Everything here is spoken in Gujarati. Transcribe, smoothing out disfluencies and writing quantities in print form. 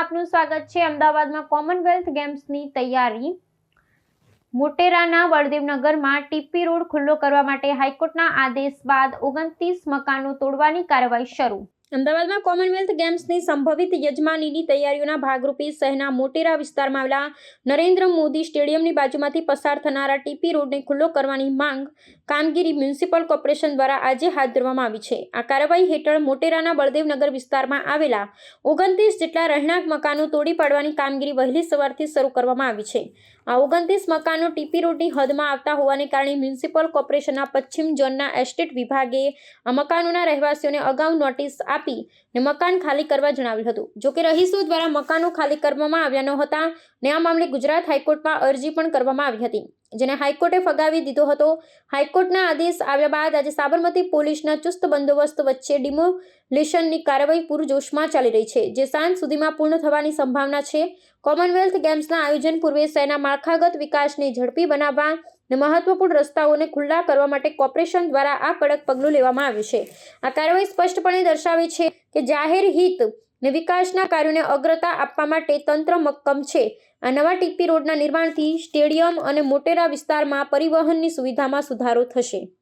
આપનું સ્વાગત છે। અમદાવાદમાં કોમનવેલ્થ ગેમ્સની તૈયારી। મોટેરાના બળદેવનગરમાં ટીપી રોડ ખુલ્લો કરવા માટે હાઈકોર્ટના આદેશ બાદ 29 મકાનો તોડવાની કાર્યવાહી શરૂ। અમદાવાદમાં કોમનવેલ્થ ગેમ્સની સંભવિત યજમાનીની તૈયારીઓના ભાગરૂપે શહેરના મોટેરા વિસ્તારમાં આવેલા નરેન્દ્ર મોદી સ્ટેડિયમની બાજુમાંથી પસાર થનારા ટીપી રોડને ખુલ્લો કરવાની માંગ કામગીરી મ્યુનિસિપલ કોર્પોરેશન દ્વારા આજે હાથ ધરવામાં આવી છે। આ કાર્યવાહી હેઠળ મોટેરાના બળદેવનગર વિસ્તારમાં આવેલા 29 જેટલા રહેણાંક મકાનો તોડી પાડવાની કામગીરી વહેલી સવારથી શરૂ કરવામાં આવી છે। આ 29 મકાનો ટીપી રોડની હદમાં આવતા હોવાને કારણે મ્યુનિસિપલ કોર્પોરેશનના પશ્ચિમ ઝોનના એસ્ટેટ વિભાગે આ મકાનોના રહેવાસીઓને અગાઉ નોટિસ આપીને મકાન ખાલી કરવા જણાવ્યું હતું। જો કે રહીશો દ્વારા મકાનો ખાલી કરવામાં આવ્યા ન હતા ને આ મામલે ગુજરાત હાઈકોર્ટમાં અરજી પણ કરવામાં આવી હતી, જેને હાઈકોર્ટે ફગાવી દીધો હતો। હાઈકોર્ટના આદેશ આવ્યા બાદ આજે સાબરમતી પોલીસના ચુસ્ત બંદોબસ્ત વચ્ચે ડિમોલિશનની કાર્યવાહી પૂરજોશમાં ચાલી રહી છે, જે સાંજ સુધીમાં પૂર્ણ થવાની સંભાવના છે। કોમનવેલ્થ ગેમ્સના આયોજન પૂર્વે શહેરના માળખાગત વિકાસને ઝડપી બનાવવા અને મહત્વપૂર્ણ રસ્તાઓને ખુલ્લા કરવા માટે કોર્પોરેશન દ્વારા આ કડક પગલું લેવામાં આવ્યું છે। આ કાર્યવાહી સ્પષ્ટપણે દર્શાવે છે કે જાહેર હિત અને વિકાસના કાર્યોને અગ્રતા આપવા માટે તંત્ર મક્કમ છે। આ નવા ટીપી રોડના નિર્માણથી સ્ટેડિયમ અને મોટેરા વિસ્તારમાં પરિવહનની સુવિધામાં સુધારો થશે।